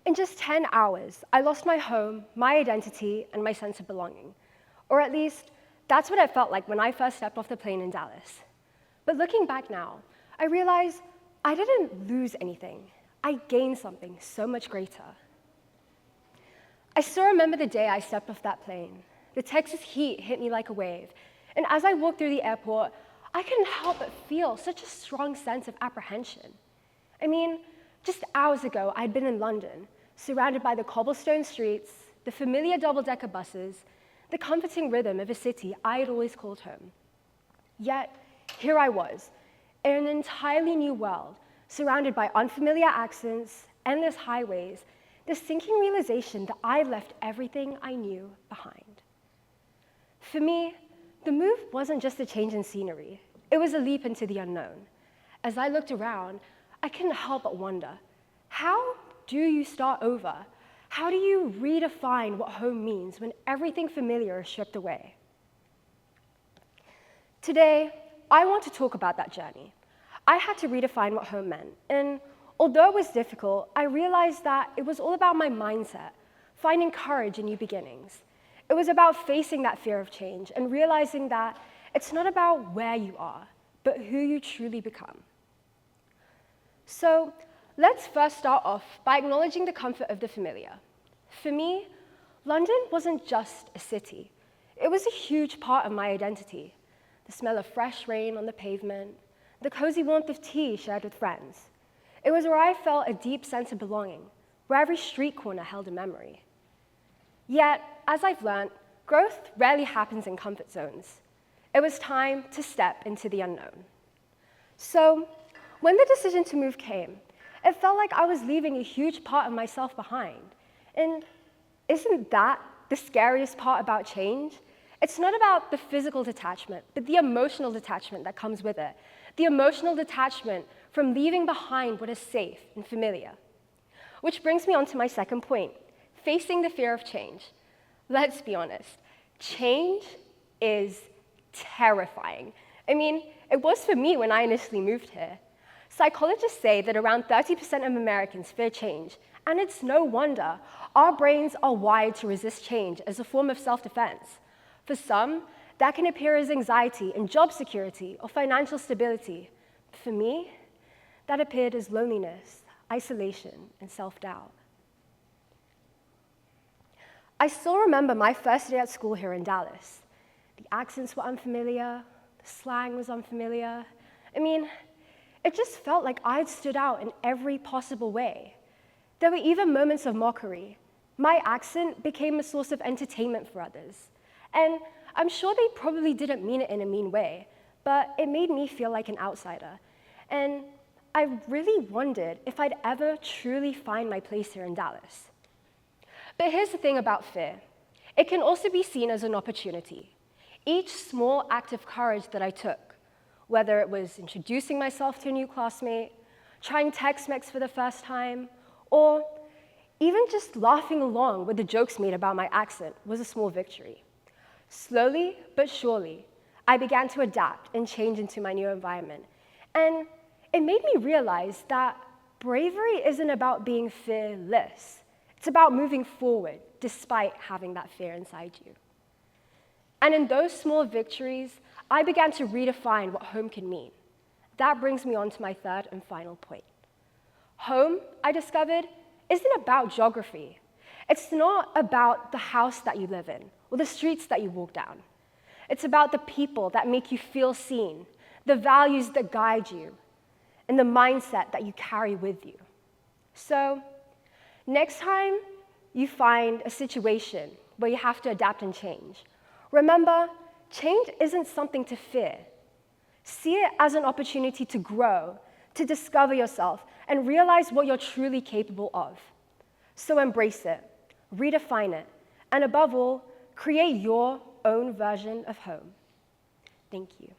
In just 10 hours, I lost my home, my identity, and my sense of belonging. Or at least, that's what it felt like when I first stepped off the plane in Dallas. But looking back now, I realize I didn't lose anything. I gained something so much greater. I still remember the day I stepped off that plane. The Texas heat hit me like a wave, and as I walked through the airport, I couldn't help but feel such a strong sense of apprehension. I mean, just hours ago, I'd been in London, surrounded by the cobblestone streets, the familiar double-decker buses, the comforting rhythm of a city I had always called home. Yet, here I was, in an entirely new world, surrounded by unfamiliar accents, endless highways, the sinking realization that I left everything I knew behind. For me, the move wasn't just a change in scenery, it was a leap into the unknown. As I looked around, I couldn't help but wonder, how do you start over? How do you redefine what home means when everything familiar is stripped away? Today, I want to talk about that journey. I had to redefine what home meant, and although it was difficult, I realized that it was all about my mindset, finding courage in new beginnings. It was about facing that fear of change and realizing that it's not about where you are, but who you truly become. So let's first start off by acknowledging the comfort of the familiar. For me, London wasn't just a city. It was a huge part of my identity. The smell of fresh rain on the pavement, the cozy warmth of tea shared with friends. It was where I felt a deep sense of belonging, where every street corner held a memory. Yet, as I've learned, growth rarely happens in comfort zones. It was time to step into the unknown. So, when the decision to move came, it felt like I was leaving a huge part of myself behind. And isn't that the scariest part about change? It's not about the physical detachment, but the emotional detachment that comes with it. The emotional detachment from leaving behind what is safe and familiar. Which brings me on to my second point, facing the fear of change. Let's be honest, change is terrifying. I mean, it was for me when I initially moved here. Psychologists say that around 30% of Americans fear change, and it's no wonder. Our brains are wired to resist change as a form of self-defense. For some, that can appear as anxiety in job security or financial stability. For me, that appeared as loneliness, isolation, and self-doubt. I still remember my first day at school here in Dallas. The accents were unfamiliar, the slang was unfamiliar. I mean, it just felt like I'd stood out in every possible way. There were even moments of mockery. My accent became a source of entertainment for others. And I'm sure they probably didn't mean it in a mean way, but it made me feel like an outsider. And I really wondered if I'd ever truly find my place here in Dallas. But here's the thing about fear. It can also be seen as an opportunity. Each small act of courage that I took, whether it was introducing myself to a new classmate, trying Tex-Mex for the first time, or even just laughing along with the jokes made about my accent, was a small victory. Slowly but surely, I began to adapt and change into my new environment. And it made me realize that bravery isn't about being fearless. It's about moving forward despite having that fear inside you. And in those small victories, I began to redefine what home can mean. That brings me on to my third and final point. Home, I discovered, isn't about geography. It's not about the house that you live in or the streets that you walk down. It's about the people that make you feel seen, the values that guide you, and the mindset that you carry with you. So, next time you find a situation where you have to adapt and change, remember, change isn't something to fear. See it as an opportunity to grow, to discover yourself, and realize what you're truly capable of. So embrace it, redefine it, and above all, create your own version of home. Thank you.